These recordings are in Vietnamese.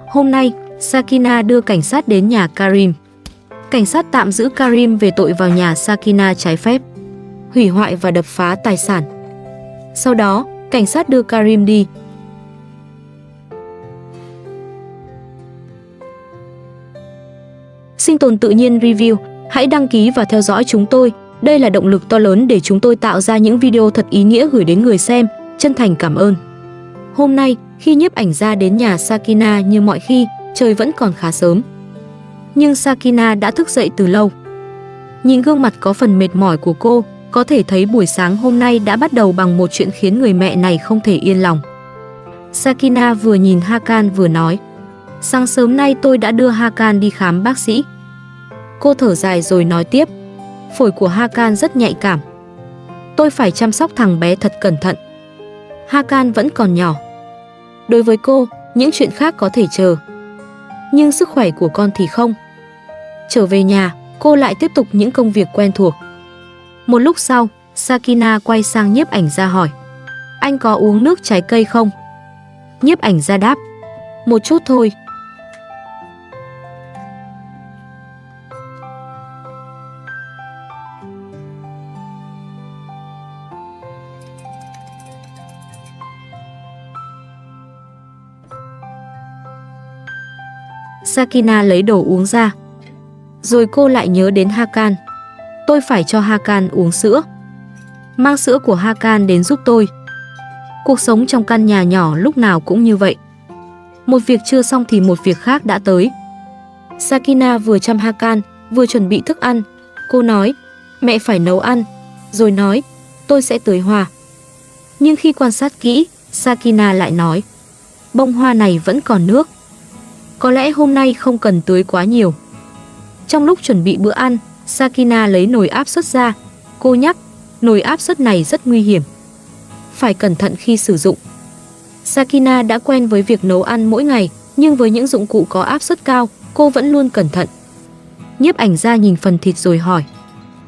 Hôm nay, Sakina đưa cảnh sát đến nhà Karim. Cảnh sát tạm giữ Karim về tội vào nhà Sakina trái phép, hủy hoại và đập phá tài sản. Sau đó, cảnh sát đưa Karim đi. Sinh tồn tự nhiên review, hãy đăng ký và theo dõi chúng tôi. Đây là động lực to lớn để chúng tôi tạo ra những video thật ý nghĩa gửi đến người xem. Chân thành cảm ơn. Hôm nay, khi nhiếp ảnh gia đến nhà Sakina như mọi khi, trời vẫn còn khá sớm. Nhưng Sakina đã thức dậy từ lâu. Nhìn gương mặt có phần mệt mỏi của cô, có thể thấy buổi sáng hôm nay đã bắt đầu bằng một chuyện khiến người mẹ này không thể yên lòng. Sakina vừa nhìn Hakan vừa nói, sáng sớm nay tôi đã đưa Hakan đi khám bác sĩ. Cô thở dài rồi nói tiếp, phổi của Hakan rất nhạy cảm. Tôi phải chăm sóc thằng bé thật cẩn thận. Hakan vẫn còn nhỏ. Đối với cô, những chuyện khác có thể chờ. Nhưng sức khỏe của con thì không. Trở về nhà, cô lại tiếp tục những công việc quen thuộc. Một lúc sau, Sakina quay sang nhiếp ảnh gia hỏi, anh có uống nước trái cây không? Nhiếp ảnh gia đáp, một chút thôi. Sakina lấy đồ uống ra. Rồi cô lại nhớ đến Hakan. Tôi phải cho Hakan uống sữa. Mang sữa của Hakan đến giúp tôi. Cuộc sống trong căn nhà nhỏ lúc nào cũng như vậy. Một việc chưa xong thì một việc khác đã tới. Sakina vừa chăm Hakan, vừa chuẩn bị thức ăn. Cô nói, mẹ phải nấu ăn. Rồi nói, tôi sẽ tưới hoa. Nhưng khi quan sát kỹ, Sakina lại nói, bông hoa này vẫn còn nước. Có lẽ hôm nay không cần tưới quá nhiều. Trong lúc chuẩn bị bữa ăn, Sakina lấy nồi áp suất ra. Cô nhắc, nồi áp suất này rất nguy hiểm. Phải cẩn thận khi sử dụng. Sakina đã quen với việc nấu ăn mỗi ngày, nhưng với những dụng cụ có áp suất cao, cô vẫn luôn cẩn thận. Nhiếp ảnh gia nhìn phần thịt rồi hỏi,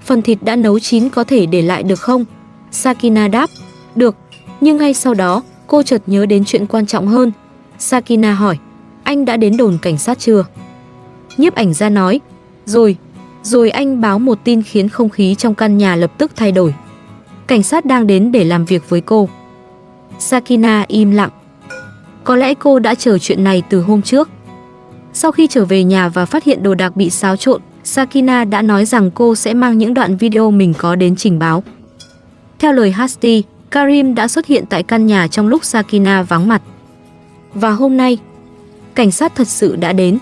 phần thịt đã nấu chín có thể để lại được không? Sakina đáp, được. Nhưng ngay sau đó, cô chợt nhớ đến chuyện quan trọng hơn. Sakina hỏi, anh đã đến đồn cảnh sát chưa? Nhiếp ảnh gia nói, rồi anh báo một tin khiến không khí trong căn nhà lập tức thay đổi. Cảnh sát đang đến để làm việc với cô. Sakina im lặng. Có lẽ cô đã chờ chuyện này từ hôm trước. Sau khi trở về nhà và phát hiện đồ đạc bị xáo trộn, Sakina đã nói rằng cô sẽ mang những đoạn video mình có đến trình báo. Theo lời Hasti, Karim đã xuất hiện tại căn nhà trong lúc Sakina vắng mặt. Và hôm nay, cảnh sát thật sự đã đến.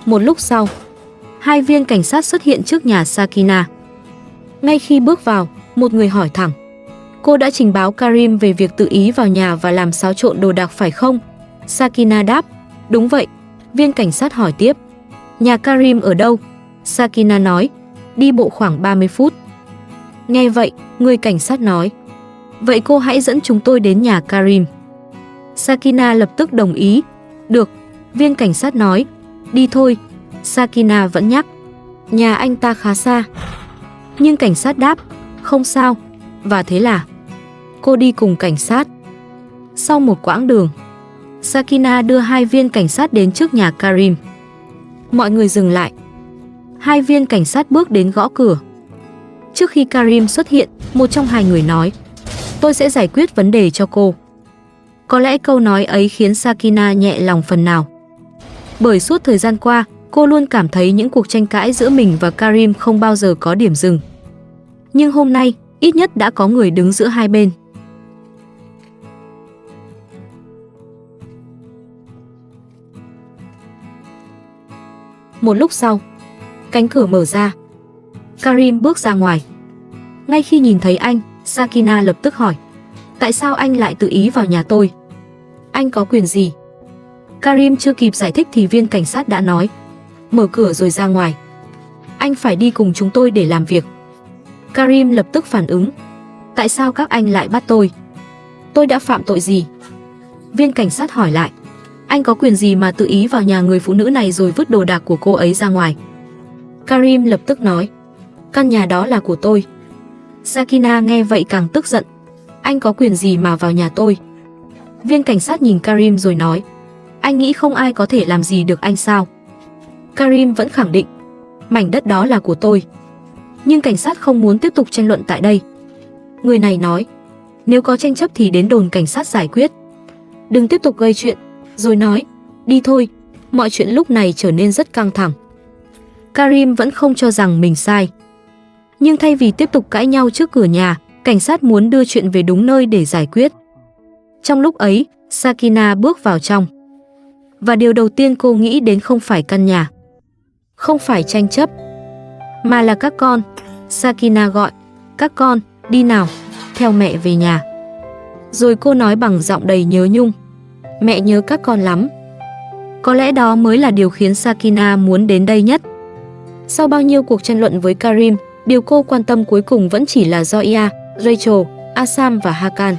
Một lúc sau, hai viên cảnh sát xuất hiện trước nhà Sakina. Ngay khi bước vào, một người hỏi thẳng, cô đã trình báo Karim về việc tự ý vào nhà và làm xáo trộn đồ đạc phải không? Sakina đáp, đúng vậy. Viên cảnh sát hỏi tiếp, nhà Karim ở đâu? Sakina nói, đi bộ khoảng 30 phút. Nghe vậy, người cảnh sát nói, vậy cô hãy dẫn chúng tôi đến nhà Karim. Sakina lập tức đồng ý. Được, viên cảnh sát nói, đi thôi. Sakina vẫn nhắc, nhà anh ta khá xa. Nhưng cảnh sát đáp, không sao. Và thế là cô đi cùng cảnh sát. Sau một quãng đường, Sakina đưa hai viên cảnh sát đến trước nhà Karim. Mọi người dừng lại. Hai viên cảnh sát bước đến gõ cửa. Trước khi Karim xuất hiện, một trong hai người nói, tôi sẽ giải quyết vấn đề cho cô. Có lẽ câu nói ấy khiến Sakina nhẹ lòng phần nào. Bởi suốt thời gian qua, cô luôn cảm thấy những cuộc tranh cãi giữa mình và Karim không bao giờ có điểm dừng. Nhưng hôm nay, ít nhất đã có người đứng giữa hai bên. Một lúc sau, cánh cửa mở ra. Karim bước ra ngoài. Ngay khi nhìn thấy anh, Sakina lập tức hỏi, tại sao anh lại tự ý vào nhà tôi? Anh có quyền gì? Karim chưa kịp giải thích thì viên cảnh sát đã nói, mở cửa rồi ra ngoài. Anh phải đi cùng chúng tôi để làm việc. Karim lập tức phản ứng, tại sao các anh lại bắt tôi? Tôi đã phạm tội gì? Viên cảnh sát hỏi lại, anh có quyền gì mà tự ý vào nhà người phụ nữ này rồi vứt đồ đạc của cô ấy ra ngoài? Karim lập tức nói, căn nhà đó là của tôi. Sakina nghe vậy càng tức giận, anh có quyền gì mà vào nhà tôi? Viên cảnh sát nhìn Karim rồi nói, anh nghĩ không ai có thể làm gì được anh sao? Karim vẫn khẳng định, mảnh đất đó là của tôi. Nhưng cảnh sát không muốn tiếp tục tranh luận tại đây. Người này nói, nếu có tranh chấp thì đến đồn cảnh sát giải quyết. Đừng tiếp tục gây chuyện, rồi nói, đi thôi. Mọi chuyện lúc này trở nên rất căng thẳng. Karim vẫn không cho rằng mình sai. Nhưng thay vì tiếp tục cãi nhau trước cửa nhà, cảnh sát muốn đưa chuyện về đúng nơi để giải quyết. Trong lúc ấy, Sakina bước vào trong. Và điều đầu tiên cô nghĩ đến không phải căn nhà, không phải tranh chấp, mà là các con. Sakina gọi, các con, đi nào, theo mẹ về nhà. Rồi cô nói bằng giọng đầy nhớ nhung, mẹ nhớ các con lắm. Có lẽ đó mới là điều khiến Sakina muốn đến đây nhất. Sau bao nhiêu cuộc tranh luận với Karim, điều cô quan tâm cuối cùng vẫn chỉ là Zoya, Rachel, Asam và Hakan.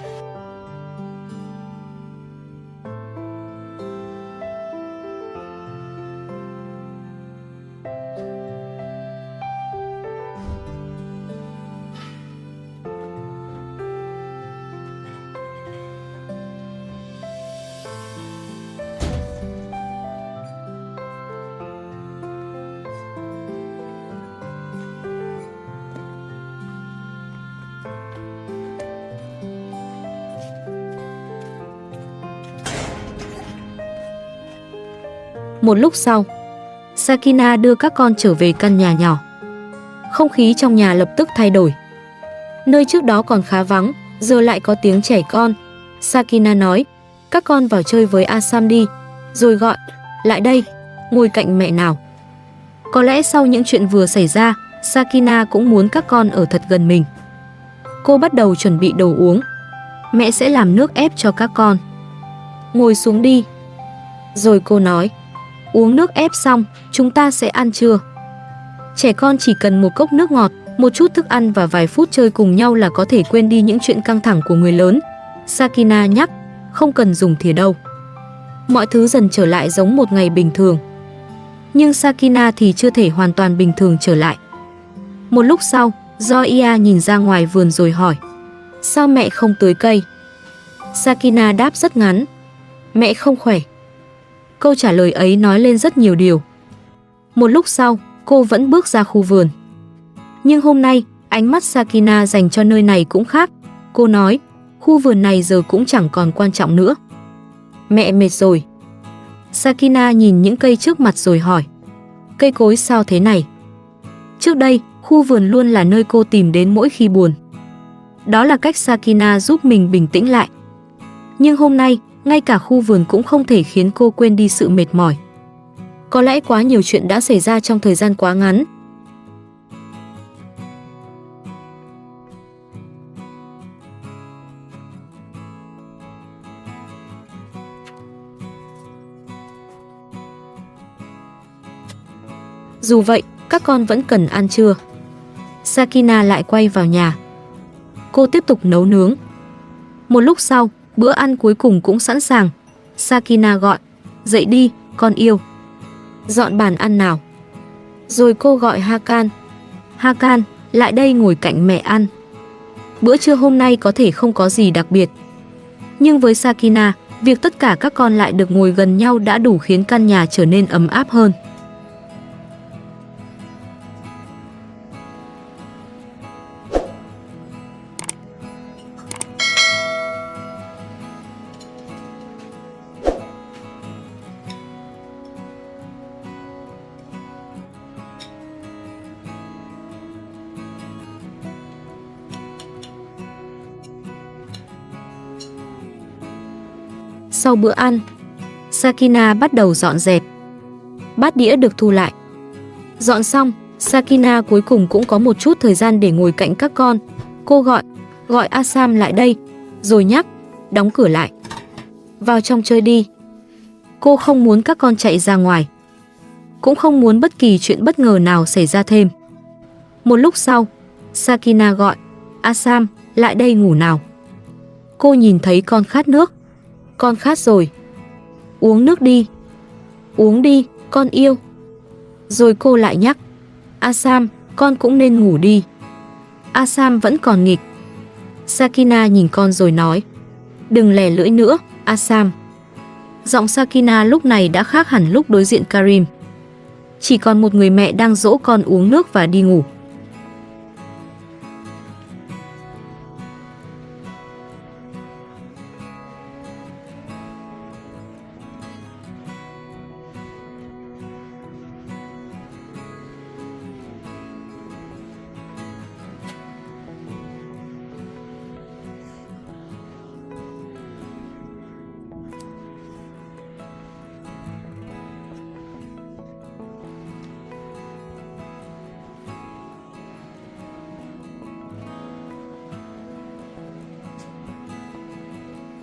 Một lúc sau, Sakina đưa các con trở về căn nhà nhỏ. Không khí trong nhà lập tức thay đổi. Nơi trước đó còn khá vắng, giờ lại có tiếng trẻ con. Sakina nói, các con vào chơi với Asam đi. Rồi gọi, lại đây, ngồi cạnh mẹ nào. Có lẽ sau những chuyện vừa xảy ra, Sakina cũng muốn các con ở thật gần mình. Cô bắt đầu chuẩn bị đồ uống. Mẹ sẽ làm nước ép cho các con. Ngồi xuống đi. Rồi cô nói, uống nước ép xong, chúng ta sẽ ăn trưa. Trẻ con chỉ cần một cốc nước ngọt, một chút thức ăn và vài phút chơi cùng nhau là có thể quên đi những chuyện căng thẳng của người lớn. Sakina nhắc, không cần dùng thìa đâu. Mọi thứ dần trở lại giống một ngày bình thường. Nhưng Sakina thì chưa thể hoàn toàn bình thường trở lại. Một lúc sau, Zoya nhìn ra ngoài vườn rồi hỏi, sao mẹ không tưới cây? Sakina đáp rất ngắn, mẹ không khỏe. Câu trả lời ấy nói lên rất nhiều điều. Một lúc sau, cô vẫn bước ra khu vườn. Nhưng hôm nay, ánh mắt Sakina dành cho nơi này cũng khác. Cô nói, khu vườn này giờ cũng chẳng còn quan trọng nữa. Mẹ mệt rồi. Sakina nhìn những cây trước mặt rồi hỏi, cây cối sao thế này? Trước đây, khu vườn luôn là nơi cô tìm đến mỗi khi buồn. Đó là cách Sakina giúp mình bình tĩnh lại. Nhưng hôm nay, ngay cả khu vườn cũng không thể khiến cô quên đi sự mệt mỏi. Có lẽ quá nhiều chuyện đã xảy ra trong thời gian quá ngắn. Dù vậy, các con vẫn cần ăn trưa. Sakina lại quay vào nhà. Cô tiếp tục nấu nướng. Một lúc sau, bữa ăn cuối cùng cũng sẵn sàng. Sakina gọi, dậy đi, con yêu. Dọn bàn ăn nào. Rồi cô gọi Hakan. Hakan, lại đây ngồi cạnh mẹ ăn. Bữa trưa hôm nay có thể không có gì đặc biệt. Nhưng với Sakina, việc tất cả các con lại được ngồi gần nhau đã đủ khiến căn nhà trở nên ấm áp hơn. Sau bữa ăn, Sakina bắt đầu dọn dẹp. Bát đĩa được thu lại. Dọn xong, Sakina cuối cùng cũng có một chút thời gian để ngồi cạnh các con. Cô gọi Asam lại đây, rồi nhắc, đóng cửa lại. Vào trong chơi đi. Cô không muốn các con chạy ra ngoài. Cũng không muốn bất kỳ chuyện bất ngờ nào xảy ra thêm. Một lúc sau, Sakina gọi, Asam, lại đây ngủ nào. Cô nhìn thấy con khát nước. Con khát rồi. Uống nước đi. Uống đi, con yêu. Rồi cô lại nhắc, Asam, con cũng nên ngủ đi. Asam vẫn còn nghịch. Sakina nhìn con rồi nói, đừng lè lưỡi nữa, Assam. Giọng Sakina lúc này đã khác hẳn lúc đối diện Karim. Chỉ còn một người mẹ đang dỗ con uống nước và đi ngủ.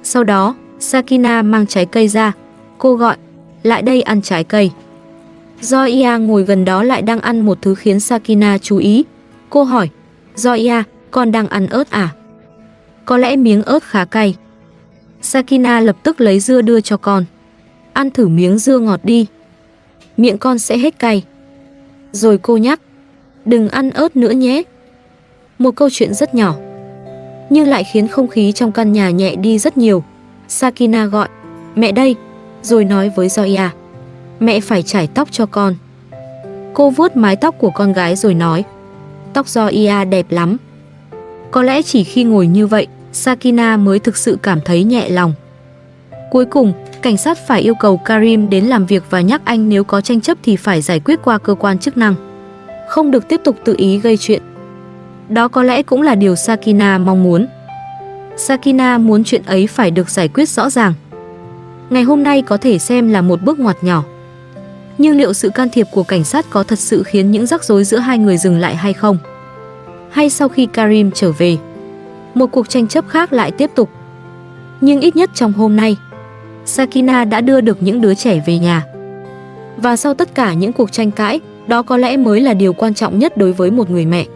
Sau đó, Sakina mang trái cây ra. Cô gọi, lại đây ăn trái cây. Zoya ngồi gần đó lại đang ăn một thứ khiến Sakina chú ý. Cô hỏi, Zoya, con đang ăn ớt à? Có lẽ miếng ớt khá cay. Sakina lập tức lấy dưa đưa cho con. Ăn thử miếng dưa ngọt đi. Miệng con sẽ hết cay. Rồi cô nhắc, đừng ăn ớt nữa nhé. Một câu chuyện rất nhỏ, nhưng lại khiến không khí trong căn nhà nhẹ đi rất nhiều. Sakina gọi, mẹ đây, rồi nói với Zoya, mẹ phải chải tóc cho con. Cô vuốt mái tóc của con gái rồi nói, tóc Zoya đẹp lắm. Có lẽ chỉ khi ngồi như vậy, Sakina mới thực sự cảm thấy nhẹ lòng. Cuối cùng, cảnh sát phải yêu cầu Karim đến làm việc và nhắc anh nếu có tranh chấp thì phải giải quyết qua cơ quan chức năng, không được tiếp tục tự ý gây chuyện. Đó có lẽ cũng là điều Sakina mong muốn. Sakina muốn chuyện ấy phải được giải quyết rõ ràng. Ngày hôm nay có thể xem là một bước ngoặt nhỏ, nhưng liệu sự can thiệp của cảnh sát có thật sự khiến những rắc rối giữa hai người dừng lại hay không? Hay sau khi Karim trở về, một cuộc tranh chấp khác lại tiếp tục? Nhưng ít nhất trong hôm nay, Sakina đã đưa được những đứa trẻ về nhà. Và sau tất cả những cuộc tranh cãi, đó có lẽ mới là điều quan trọng nhất đối với một người mẹ.